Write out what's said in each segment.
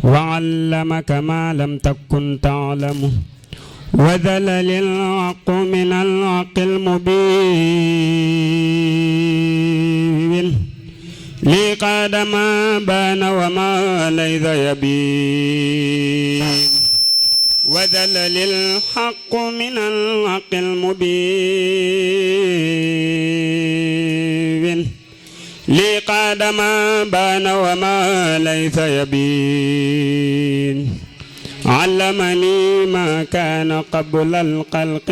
وعلمك ما لم تكن تعلم وذلل الحق من الحق المبين لي قاد ما بان وما ليس يبين وذلل الحق من الحق المبين لي قاد ما بان وما ليس يبين علمني ما كان قبل الخلق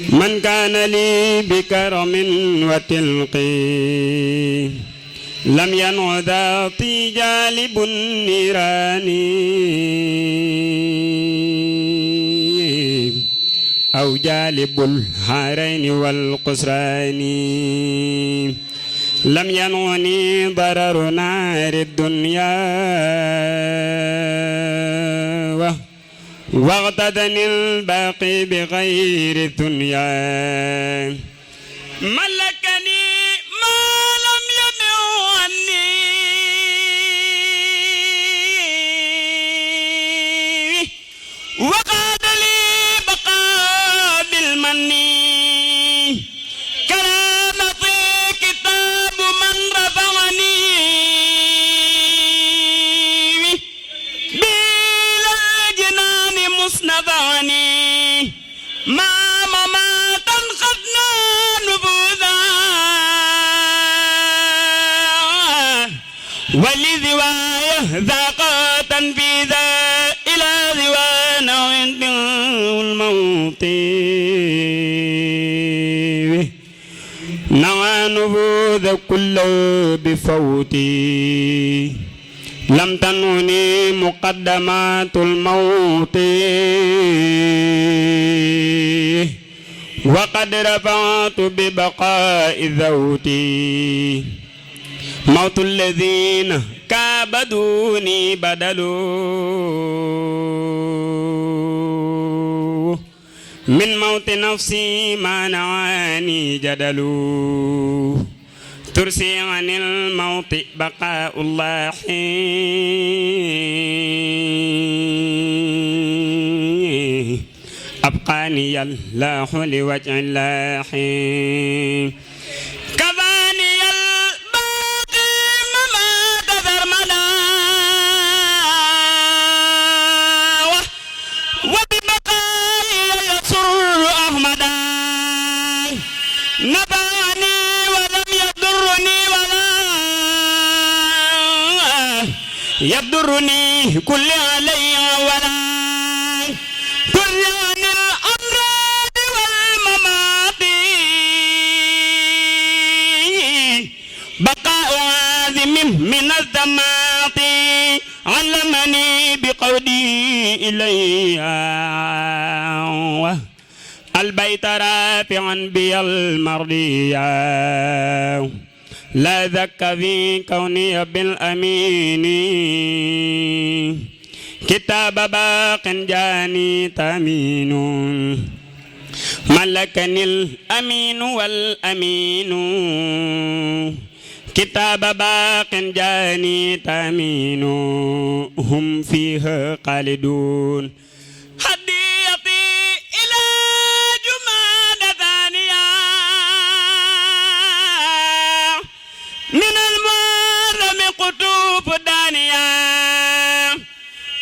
من كان لي بكرم وتلق لم ينع ذاتي جالب النيران أو جالب الهارين والقسران لم ينعني ضرر نار الدنيا واغتدني الباقي بغير الدنيا ملكني ما لم يمع عني وقاد لي بقاء بالمن كرامتي كتاب من رفعني بلا الجنان مصنفعني ما تنخدنا نفوذا ولذوايه ذاقا تنفيذا إلى ذوان عند الموت نوى نفوذ كل بفوتي لم تنوني مقدمات الموت وقد رفعت ببقاء ذوتي موت الذين كابدوني بدلوا من موت نفسي ما نعاني جدلوا ترسي عن الموت بقاء الله أبقاني الله لوجه الله كفاني الباقي ممات ذرمدا وببقائي يسر أحمدا نفعني ولم يضرني ولا يضرني كل علي ولا كل عن الأمراض والممات بقاء عازم من الزمات علمني بقولي إليها البيت رافعا بي المرضية لا ذك في كوني بالأمين كتاب باق جاني تامين ملكني الأمين والأمين كتاب باق جاني تامين هم فيها خالدون هديتي إلى جمادى ثانية من المحرم قطوف دانية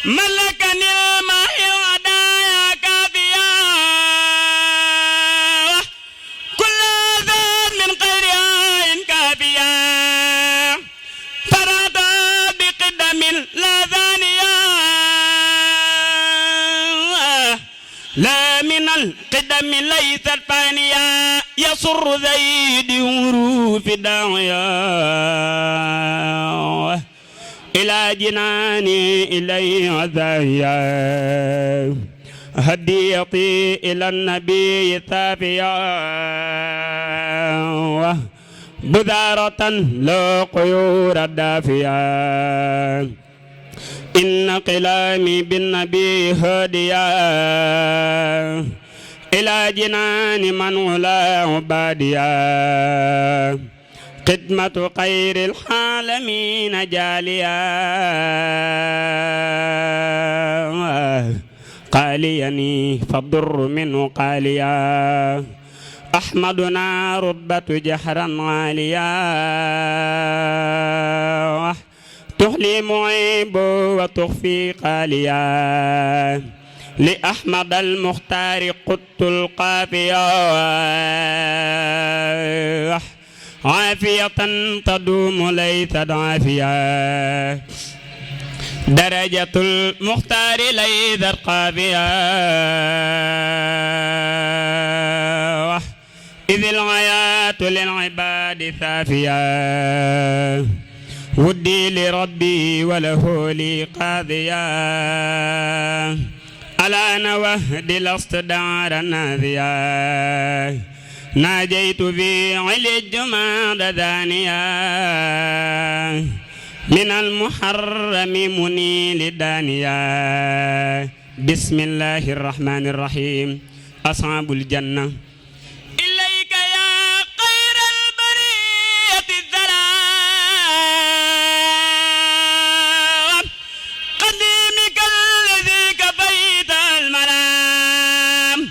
ملكني الماء ودايا كافيا كل ذات من غير عين كافيا فرد بقدم لا ثانية لا من القدم ليست فانية يسر زيد حروف داعية إلى جناني إلي عزايا هديتي إلى النبي ثافيا بذارة لا قيور دافيا إن قلامي بالنبي هديا إلى جنان من ولا عباديا خدمة خير العالمين جاليا قاليني فالضر منه قاليا أحمدنا رتبة جهرا عاليا تحلي معيب وتخفي قاليا لأحمد المختار قدت القافية عافية تدوم ليست عافية درجة المختار ليست قافية إذ الحياة للعباد ثافية ودي لربي وله لي قاضية ألا نوهد الاصطدار ناذية ناجيت في علي الجماد ثانية من المحرم منيل دانية بسم الله الرحمن الرحيم أصحاب الجنة إليك يا خير البرية السلام قديمك الذي كفيت المنام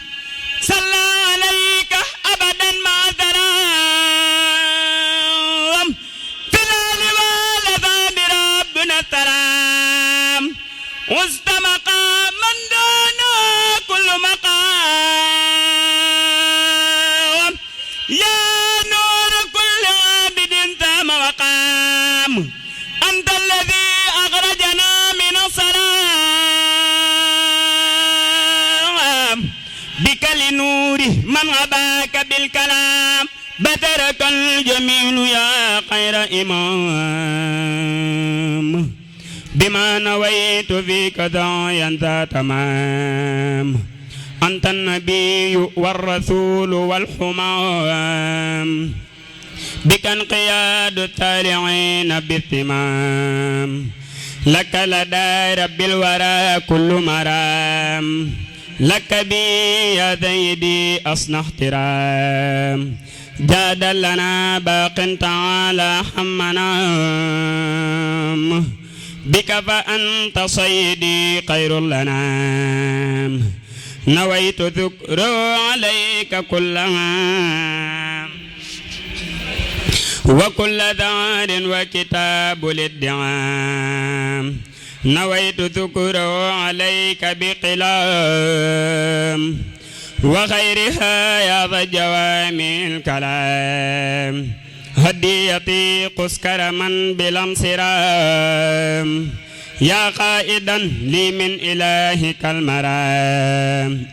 صلى عليك أبدا مع سلام في الآل والأصحاب ربنا السلام وسط مقام دون كل مقام يا نور كل عابد ثم وقام أنت الذي أخرجنا من الصلاة بك لنور من غباك بالكلام بترك الجميل يا خير إمام بما نويت فيك داعيا ذا تمام أنت النبي والرسول والحمام بك انقياد التالعين بالثمام لك لدى رب الورى كل مرام لك بي يا سيدي أصنع احترام جاد لنا باق تعالى حمنا بك فأنت صيدي خير لنا نويت ذكر عليك كل عام وكل دار وكتاب الادعام نويت ذكر عليك بقلام وغيرها يا ذا جوامع الكلام هديتي قس كرما بلا انصرام يا قائدا لي من إلهك المرام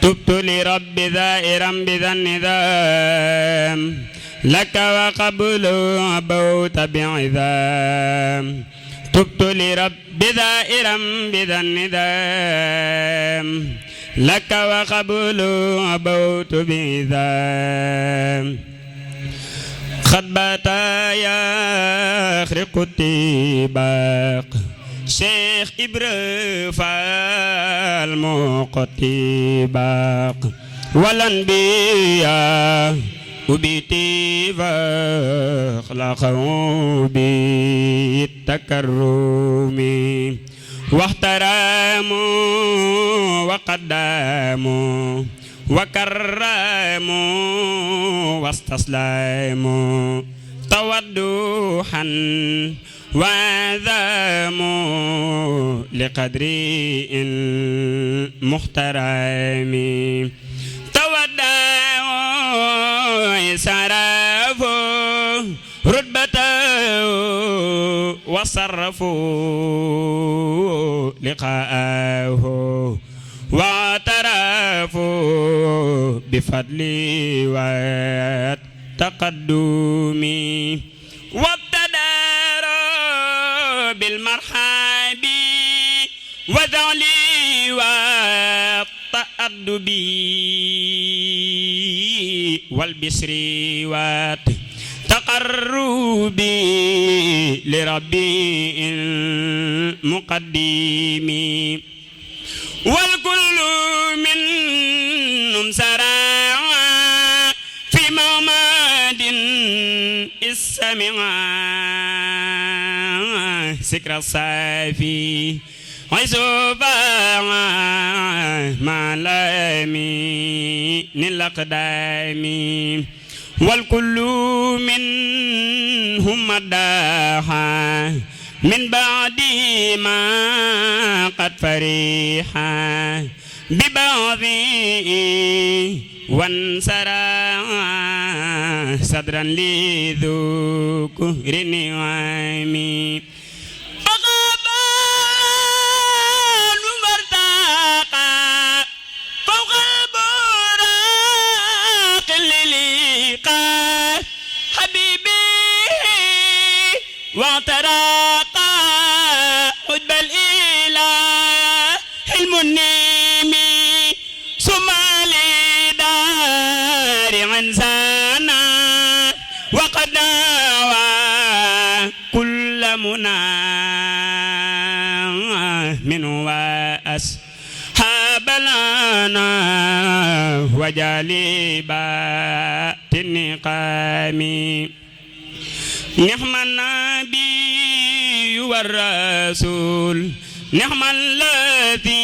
تبت لرب ذائرا بذا النظام لك وقبل عبوت بعظام تبت لرب ذائرا بذا النظام لك وقبل عبوت بعظام خد باتا يا خرق التباق شيخ إبراهيم فال مقتباق والأنبياء وباتفاق لقوا بالتكرم واحترموا وقدموا وكرموا واستسلموا توضحا وعظموا لقدر المحترم تودعوا صرفوا رتبته وصرفوا لقاءه واعترفوا بفضلي وتقدمي وابتداروا بالمرحب وذعلي والتأدب والبسر والتقرب لربي المقدم والكل منهم سراع في مغمد السراع سكر الصافي عزوبا ما لامي الأقدام والكل منهم مداحا من بعد ما قد فرحا ببعضه وانسرى صدرا لذكر نعمي واعتراقا حجب الإله المنيم ثم لدار عنزانا وقد دعوى كل منى من وأصحاب لنا وجالبات النقام نعم النبي والرسول نعم الذي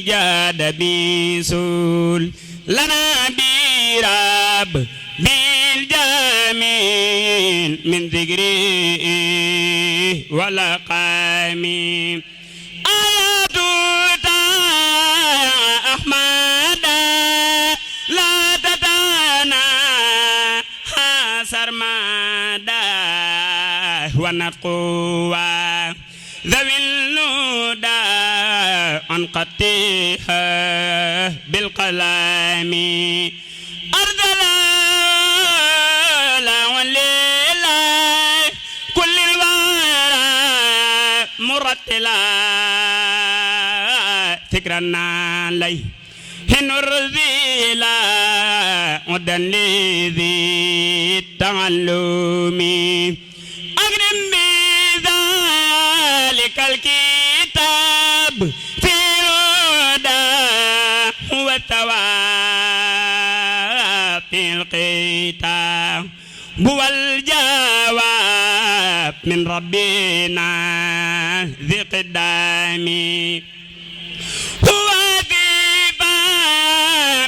جاد بسول لنا برب بالجميل من ذكره ولقام آيات أحمد لا تتنا سرمدا ونقوى ذوي النودى أنقطيها بالقلم أرذل لا وليلا كل الورى مرتلا فكرنا لي هنرذيلا ودن لذي التعلم أغنم بذلك الكتاب في هدى والثواب في القتاب هو الجواب من ربنا ذي قدامي هو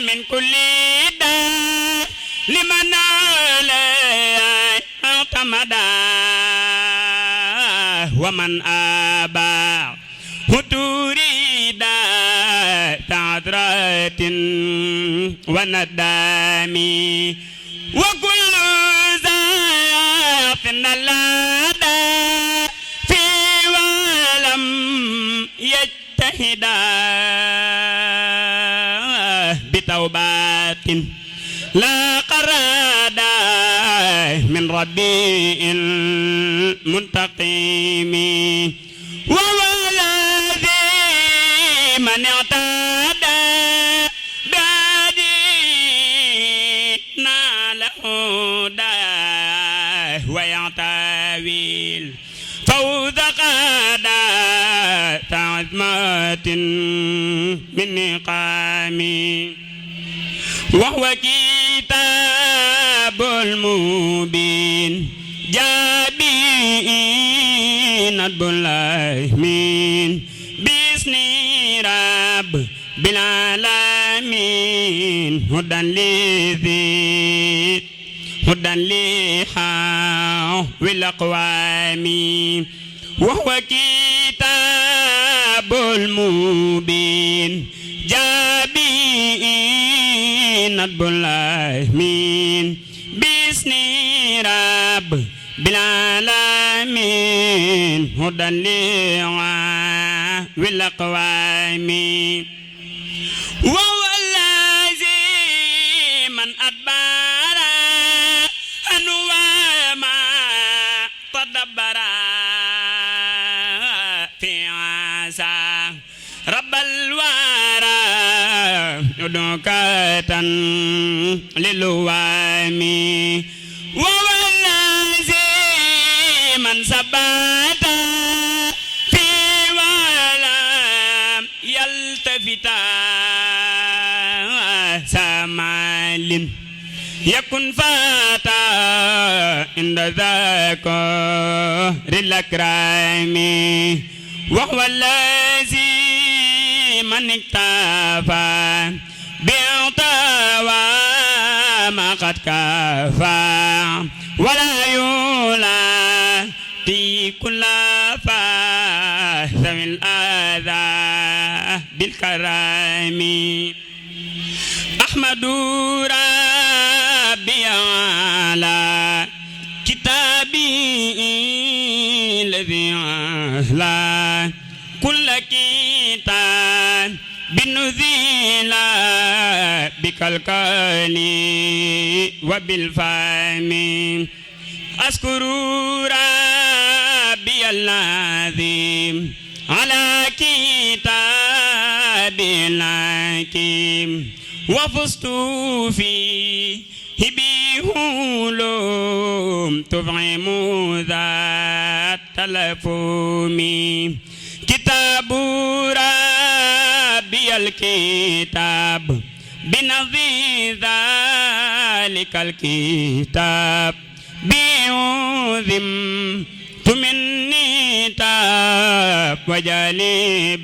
من كل داء لمن عليه اعتمد ومن أبى تريد تعذرة وندم وكل ذات لدى في ولم يجتهد بتوبات لا قراد من ربي المنتقم وهو الذي من اعتدى بهدينا له داه ويعتويل فوز قاد عظمة من نقامي وهو كتاب المبين جابين ندب الله من بسم رب بالعالمين هدى لذي هدى لحاو والأقوام وهو كتاب المبين جابين ندب الله من بسم رب بالعالمين هدى لحاو والأقوام وهو الذي من أدبر أنوما تدبر في عسى رب الورى يدكة للوام وهو الذي من ثبت في ولم يلتفت سمال يكن فاتا عند ذكر الأكرام وهو الذي من اكتفى بعطاوى ما قد كفى ولا يولى كل ذوي الآذى بالكرام أحمد ربي على كتابي الذي أهلا كل كتاب بالنذيل بكالكال وبالفم أذكر ربي العظيم على كتاب الحكيم وفزت فيه بهلوم تفعم ذات تلفم كتاب ربي الكتاب بنظير ذلك الكتاب بعظم مني تاب وجالبات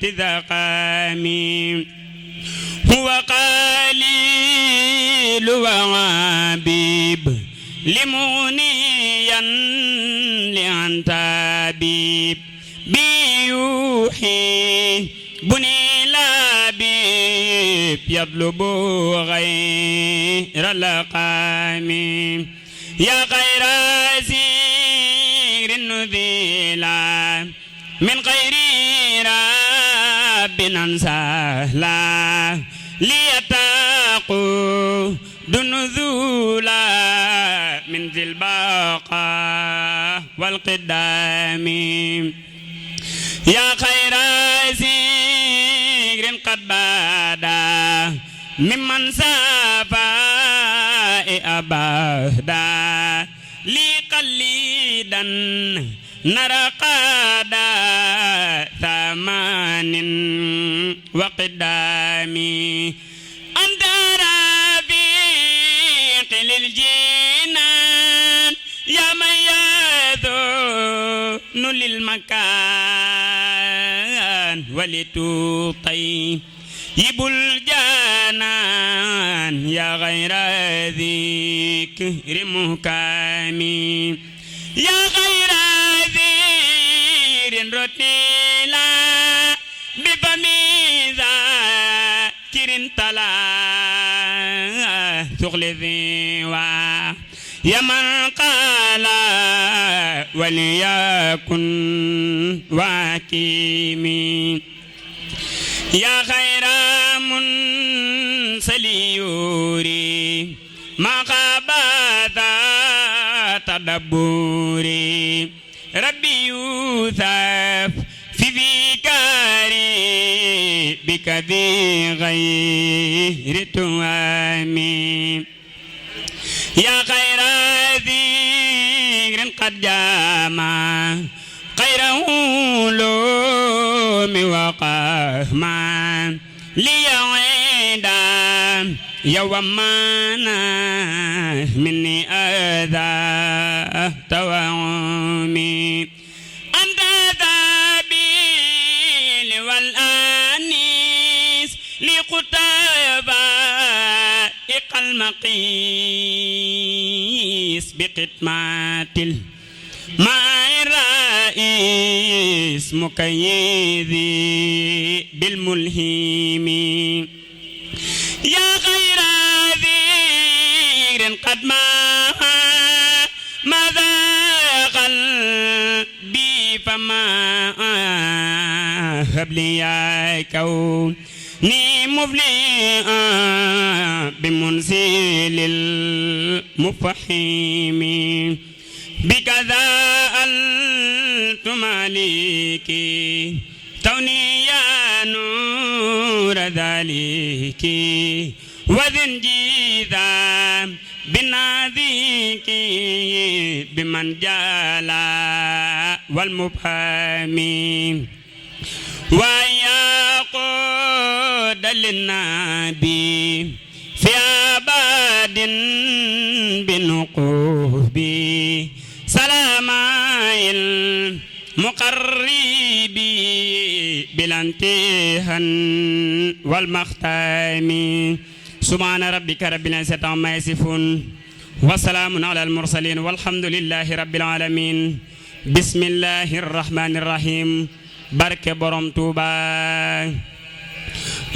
ذقامي هو قليل وعبيب لمغنيا لعن تابيب بيوحي بني لبيب يطلب غير لقام يا غير زير نذيلا من غير رب سهلا ليتقوا دنذولا من ذي البقاء والقدام يا خير زير قد بدا ممن سافى أبدا لقليدا نرقادا ثمان وقدامي أنت رفيق للجنان يا من يذن للمكان ولتطيب الجنان يا غير ذكر مكامي يا غير ذكر رتيلا بفمي ذاكر تلا ثقل ذيوا يا من قال وليكن واكيمي يا خير منسليوري ما خابتا تدبوري ربي يوثف في فكري بك ذي غير توامي يا خير ذكر قد جامع خيره لوم وقهما ليعيدا يومنا مني أذى توامي أنت ذابيل والآنيس لقتابة المقيس بقتمات مع الرئيس مكيذي بالملهم يا غير ذير قد ماذا قلبي فما هب لي يا كوني مفلئا بمنزل المفحم بكذا أنت مالكي توني يا نور ذلك وذن جيذا بناديك بمن جالا والمبهم ويقود للنبي في أبا بالنقوب سلام المقرب بلا انتهاء والمختام سبحان ربك رب العزة عما يصفون وسلام على المرسلين والحمد لله رب العالمين بسم الله الرحمن الرحيم barke borom Tuuba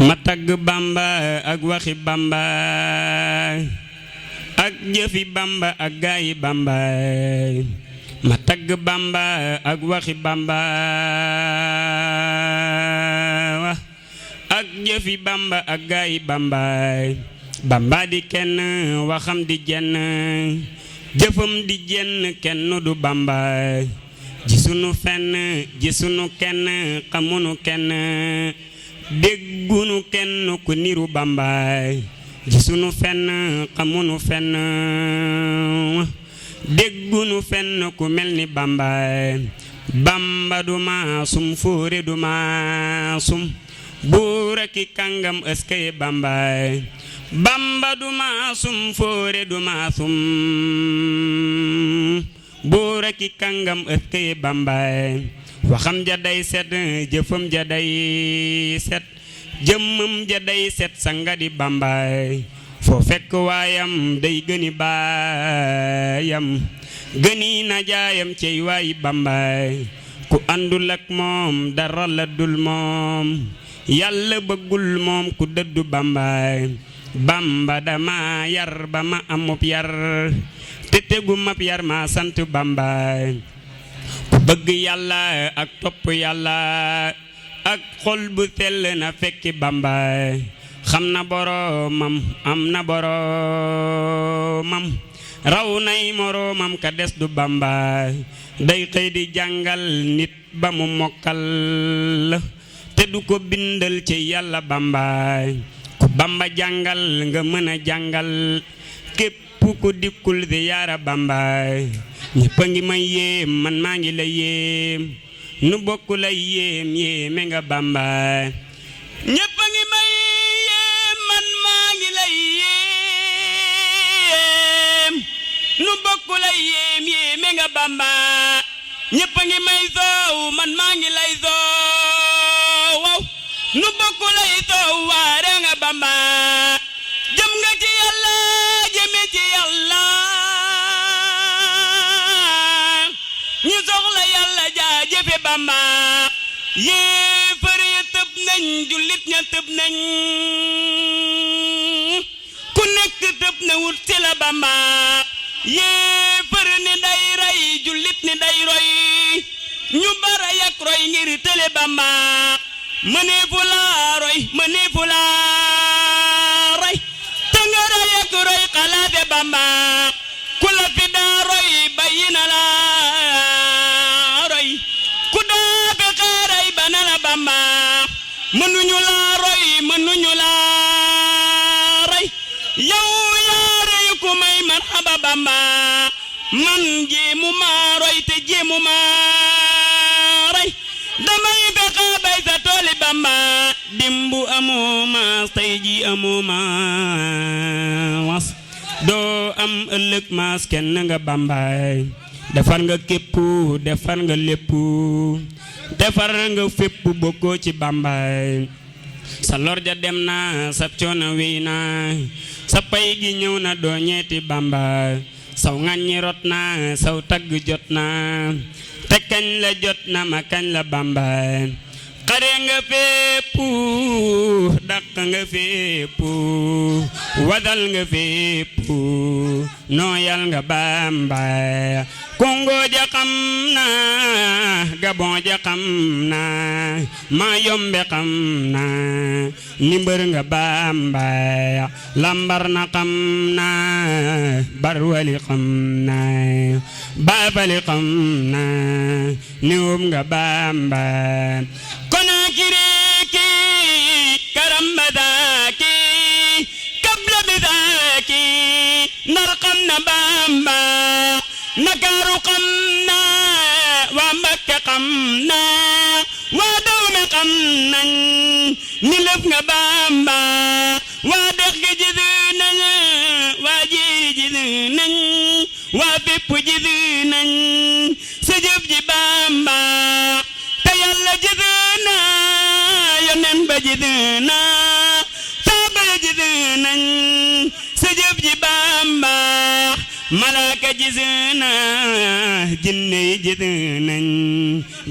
ma tagg Bamba ak waxi Bamba ak jëfi Bamba ak gaayi Bamba ma tagg Bamba ak waxi Bamba ak jëfi Bamba ak gaayi Bamba Bamba di kenn waxam di jenn jëfam di jenn kenn du Bamba gisunu fenn gisunu kenn xamunu kenn déggunu kenn ku niru Bamba gisunu fenn xamunu fenn déggunu fenn ku mel ni Bamba Bamba du maasum fóore du maasum buura ki kàngam ëskay Bamba Bamba du maasum fóore du maasum buura ki kàngam ëskay Bamba waxam ja day set jëfam ja day set jëmmam ja day set sanga di Bamba foo fekk waayam day gëni baayam gëni na jaayam cey waayi Bamba ku àndul ak moom dara la dul moom yàlla bëggul moom ku dëddu Bamba Bamba dama yar ba ma amub yar te tegu mab yar ma sant Bamba ku bëgg yàlla ak topp yàlla ak xol bu sell na fekki Bamba xam na boromam am na boromam raw nay moromam ka des du Bamba day xëy di jàngal nit ba mu mokkal te du ko bindal ci yàlla Bamba ku Bamba jàngal nga mën a jàngal képp ku dikkul ziyaara Bamba ñëpp a ngi may yéem man maa ngi la yéem nu bokk lay yéem yéeme nga Bamba ñëpp a ngi may yéem man maa ngi lay yéem nu bokk lay yéem yéeme nga Bamba ñëpp a ngi may soow man maa ngi lay soow nu bokk lay soow waare nga Bamba jëm nga ci yàlla jëme ci yàlla ñu soxla yàlla jaajëfe Bamba yéefar ya tëb nañ jullit ña tëb nañ ku nekk tëb na wut ci la Bamba yéefar ni day rey jullit ni day roy ñu bara yak roy ngir tële Bamba mëneefu laa roy mëneefu laa roy tangara yak roy xalaate Bamba ku la fi daa roy bàyyi na la roy ku daa fi xeeray ba na la Bamba mënuñu laa roy mënuñu laa roy yow yaa rey ku may marhaba Bamba man jéemu maa roy te jéemu maa roy damay fexe bay sa tooli Bamba dimbu amoo maas tey ji amoo maas doo am ëllëg maas kenn nga Bamba defar nga képp defar nga lépp defar nga fépp bokkoo ci Bamba sa lor ja dem na sa coono wéy na sa pay gi ñëw na doo ñeeti Bamba saw ŋàññi rot na saw tagg jot na te kañ la jot na ma kañ la Bamba xare nga fépp dàq nga fépp wadal nga fépp nooyal nga Bamba Congo ja xam na Gabon ja xam na Mayombe xam na Nimber nga Bamba Lambar na xam na Barwali xam na Babali xam na Niwum nga Bamba Konakiri Karambadaki Kabla bidaki Ndar xam na Bamba Ndakaaru xam na waa Mbakke xam na waa Dawme xam nañ ni lépp nga Bamba waa dex gi gis nañ waa ji nañ waa bépp gis nañ sa jëf ji Bamba te Yàlla gis na yonen ba gis na saaba ya gis nañ sa jëf ji Bamba malaaka gis na jinne yi gis nañ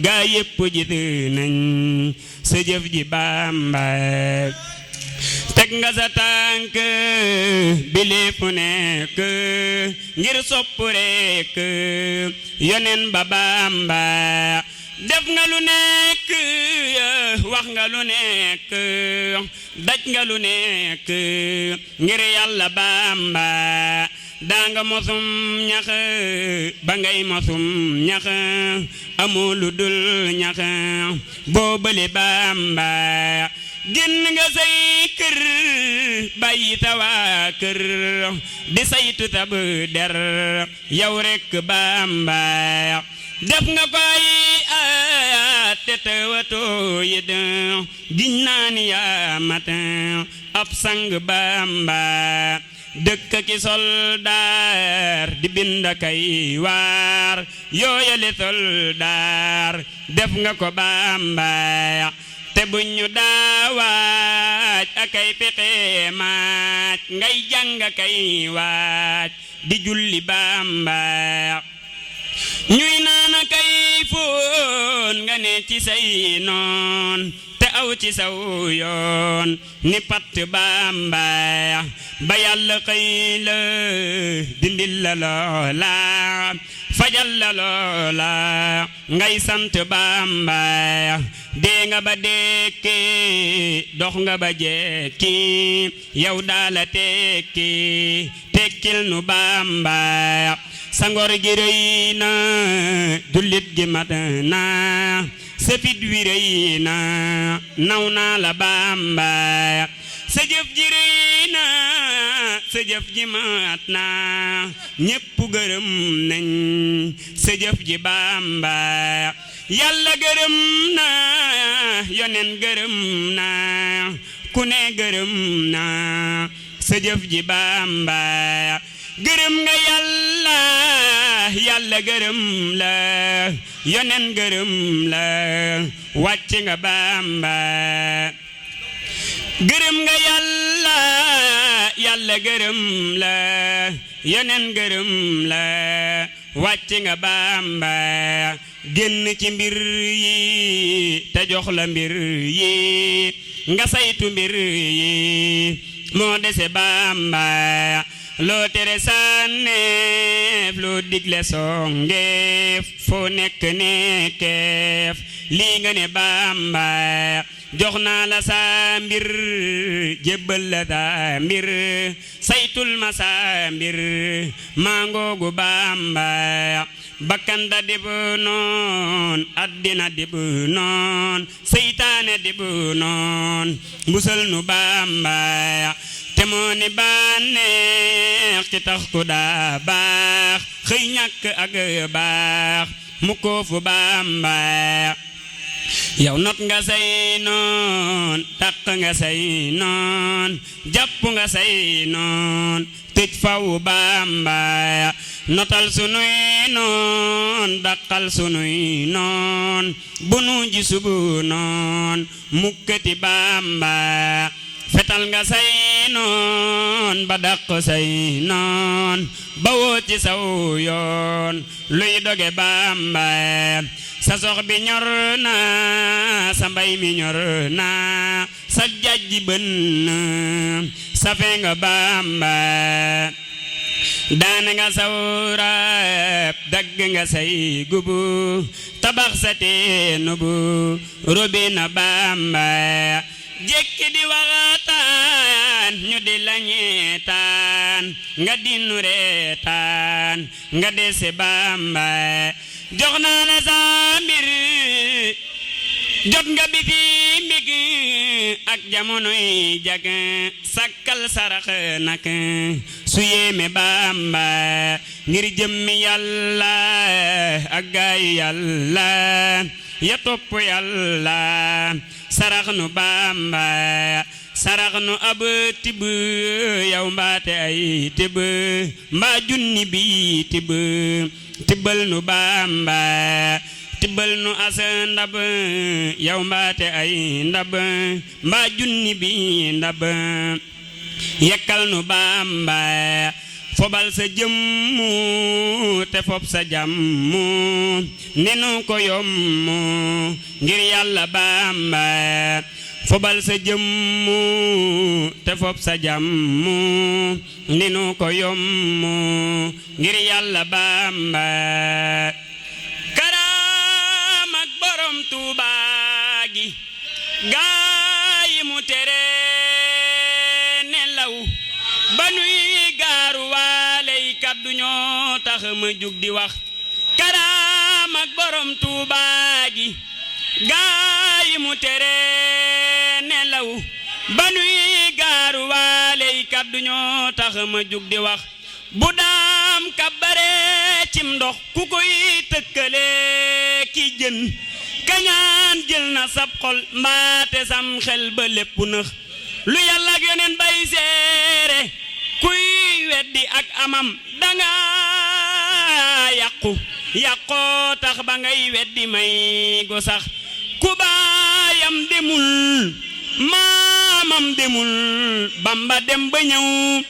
gaa yépp gis nañ sa jëf ji Bamba teg nga sa tànk bi lépp nekk ngir sopp rekk yonen ba Bamba def nga lu nekk wax nga lu nekk daj nga lu nekk ngir Yàlla Bamba daa nga mosum ñax ba ngay mosum ñax amoo lu dul ñax boobale Bamba génn nga say kër bàyyi sa waa kër di saytu tab der yow rekk Bamba def nga koy te tawatoo yi giñ naa ni yaa matin ab sang Bamba dëkk ki soldaar di bind kay waar yooyale soldaar def nga ko Bamba te bu ñu daawaaj akay pexe maaj ngay jàng kay waaj di julli Bamba ñuy naan kay foon nga ne ci say noon te aw ci saw yoon ni patt Bamba ba Yàlla xëy la dindil la loola fajal la loola ngay sant Bamba dee nga ba dekki dox nga ba jekki yow daala tekki tekkil nu Bamba sa ngor gi rëy na jullit gi mat na sa fit wi rëy na naw naa la Bamba sa jëf ji rëy na sa jëf ji mat na ñépp gërëm nañ sa jëf ji Bamba Yàlla gërëm na yonen gërëm na ku ne gërëm na sa jëf ji Bamba gërëm nga Yàlla Yàlla gërëm la yonen gërëm la wàcc nga Bamba gërëm nga Yàlla Yàlla gërëm la yonen gërëm la wàcc nga Bamba génn ci mbir yi te jox la mbir yi nga saytu mbir yi moo dese Bamba loo tere sànneef loo digle songeef foo nekk nekkeef lii nga ne Bamba jox naa la sa mbir jébbal la sa mbir saytul ma sa mbir maa ngoogu Bamba bakkan da dib noon addina dib noon seytaane dib noon musal nu Bamba te moo ni bànneex ci tax ku daa baax xëy ñàkk ak baax mu ko fu Bamba yow not nga say noon takk nga say noon jàpp nga say noon tëj faw Bamba notal sunuy noon daqal sunuy noon bunu ji subu noon mukkati Bamba fetal nga say noon ba daq say noon ba woo ci saw yoon luy doge Bamba sa sox bi ñor na sa mbay mi ñor na sa jajji bën sa fe nga Bamba daane nga saw rab dagg nga say gubu tabax sa teenu bu robi na Bamba jekki di waxtaan ñu di la ñeetaan nga dinu reetaan nga dese Bamba jox naa la sa mbir jot nga bi fi mbig ak jamonoy jag sakkal sarax nak su yéeme Bamba ngir jëmmi Yàlla ak gaay Yàlla ya topp Yàlla sarax nu Bamba sarax nu ab tibb yow mbaate ay tibb mbaa junni bi tibb tibbal nu Bamba tibbal nu as ndab yow mbaate ay ndab mbaa junni bi ndab yekkal nu Bamba fobal sa jëmmu te fob sa jàmmu ni nu ko yommu ngir Yàlla Bamba fobal sa jëmmu te fob sa jàmmu ni nu ko yommu ngir Yàlla Bamba karam ak borom Tuuba gi gaay mu tere nelaw ba nuy gaaru waaley kaddu ñoo tax ma jug di wax karam ak borom Tuuba gi gaay mu tere nelaw ba nuy gaaru waaley kaddu ñoo tax ma jug di wax bu daam kabare cim ndox ku koy tëkkale ki jën kañaan jël na sab xol mbaate sam xel ba lépp nëx lu Yàlla ak yoneen bay seere kuy weddi ak amam danga yàqoo tax ba ngay weddi may go sax ku baayam demul maamam demul Bamba dem ba ñëw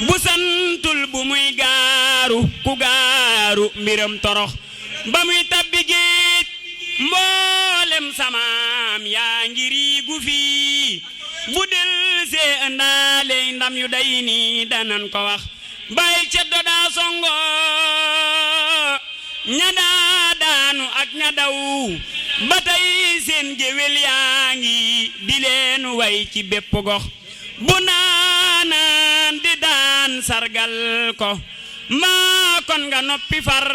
bu santul bu muy gaaru ku gaaru mbiram torox ba muy tabbi géej mboolem samaam yaa ngiri gu fii bu del see andaaley ndam yu day ni danan ko wax bay ceddo daa songo ña daa daanu ak ña daw ba tey seen géwél yaa ngi di leen way ci bépp gox bu naanaan di daan sargal ko maa kon nga noppi far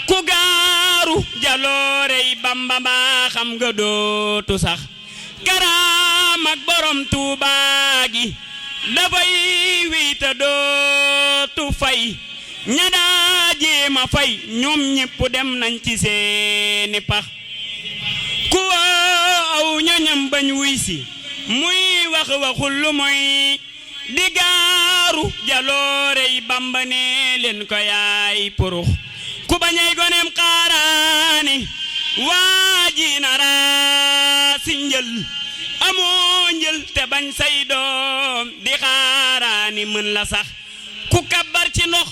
ku gaaru jaloorey Bamba mbaa xam nga dootu sax karam ak borom Tuuba gi dafay wiita dootu fay ña daa jéema fay ñoom ñépp dem nañ ci seeni pax ku aw ñoñam bañ wuy si muy wax waxul lu mooy di gaaru jaloorey Bamba ne leen ko yaay purux ku bañay goneem xaaraani waaji nara si njël amoo njël te bañ say doom di xaaraani mën la sax ku kabar ci ndox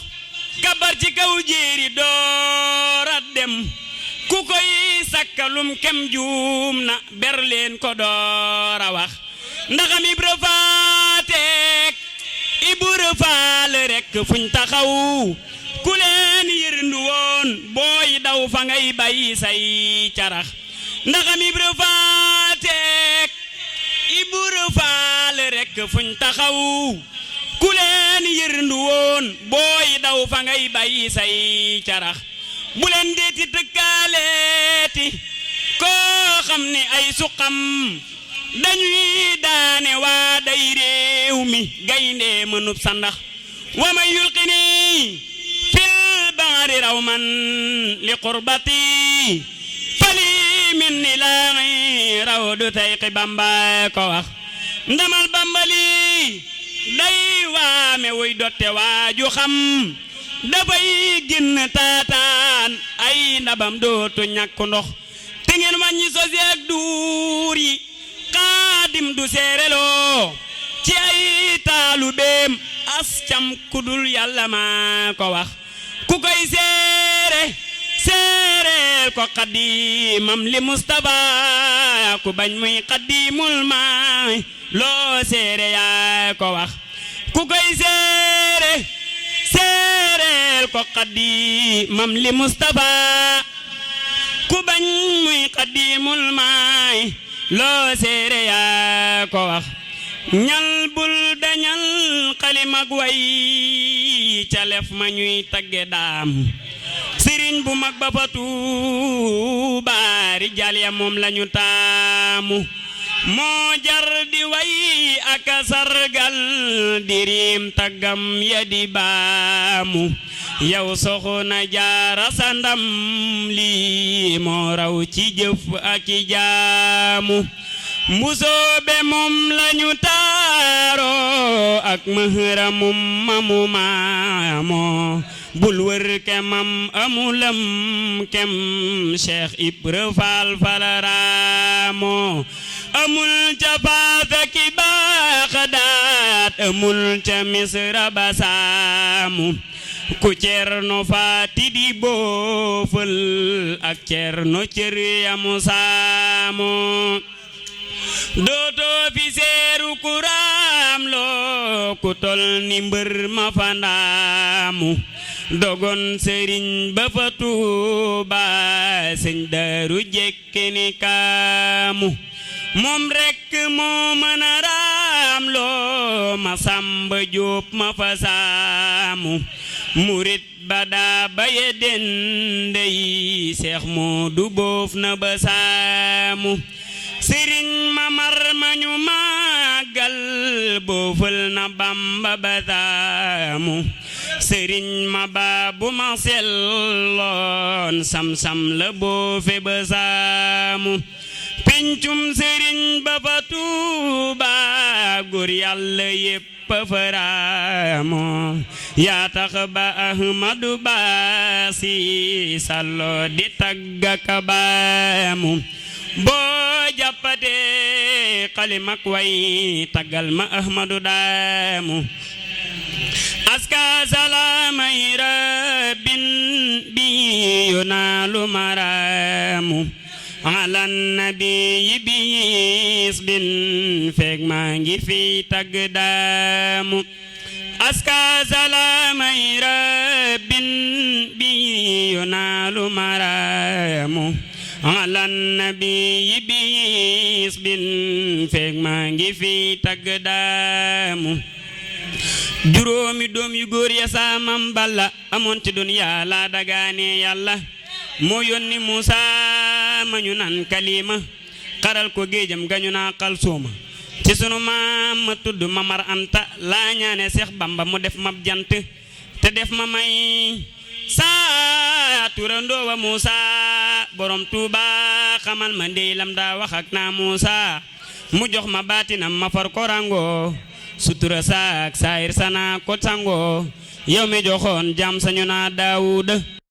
kabar ci kaw jéeri doora dem ku koy sakkalum kem juum na ber leen ko doora wax ndaxam Ibra Faateek Ibra Faal rekk fuñ taxaw ku leen yërndu woon booy daw fa ngay bay say carax ndaxam Ibra Faateek Ibra Faal rekk fuñ taxaw ku leen yërndu woon booy daw fa ngay bay say carax bu leen deeti tëkkaaleeti koo xam ne ay suqam dañuy daane waa day réew mi gaynde mënub sandax wa man yulqini fil bahri rawman li qurbati fali minni la'i rawdu tayqi Bamba ko wax ndamal Bambali day waame wuy dotte waaju xam dafay génn taataan ay ndabam dootu ñàkk ndox te ngeen wàññi sosi ak duur yi xaadim du seereloo ci ay taalubeem as cam kudul Yàlla maa ko wax ku koy seereel ko xadimam li Mustafa ku bañ muy xadimul maay loo seere yaa ko wax ku koy seereel ko xadimam li Mustafa ku bañ muy xadimul maay loo seere yaa ko wax ñal bul dañal xalimag way calef ma ñuy tagge daam sëriñ bu mag ba fa Tuuba rijal ya moom lañu taamu moo jar di way aka sargal dirim taggam ya di baamu yow Soxna Jaara sa ndam li moo raw ci jëf ak i jaamu mbusoobe moom lañu ak mahramum mamu maamoo bul wër kemam amulam kem Cheikh Ibra Fall falaraamoo amul ca Faasa ki Baxdaad amul ca Misra basaamu ku Ceerno Faati di boofal ak Ceerno cër yamu saamu dootoo fi seeru kuraam loo ku tol ni mbër ma fa ndaamu dogon sëriñ ba fa Tuuba sëñ Daaru jekke ni kaamu moom rekk moo mën a raam loo ma Samba Jóob ma fa saamu murit bada baye dende yi Seex Moodu boof na ba saamu sëriñ Mamar ma ñu màggal boofal na Bamba ba saamu sëriñ ma baabu ma selloon sam-sam la boofe ba saamu pencum sëriñ ba fa Tuuba góor yàlla yépp fa raamoo yaa tax ba Ahmadu Baasi Sallo di tagga baamu boo jàppatee xalimak way taggal ma Ahmadu daamu aska salaamay rabbin bi yunaalu maraamu alan nabi bis bin feeg maa ngi fi tagg daamu aska salaamay rabbin bi yunaalu maraamu alan nabi bis bin feeg maa ngi fi tagg daamu juróomi doom yu góor ya saamam Balla amoon ci duniya la dagaane Yàlla moo yónni Muusa ma ñu naan Kalima xaral ko géejam gañu naa Xalsuuma ci sunu maam ma tudd Mamar Anta laa ñaane Seex Bamba mu def mab jant te def ma may saa turandoo wa Muusa borom Tuuba xamal ma ndey lam daa wax ak naa Muusa mu jox ma baatinam ma far ko rango sutura saak saayir sana ko sango yow mi joxoon jam sañu naa Daawuda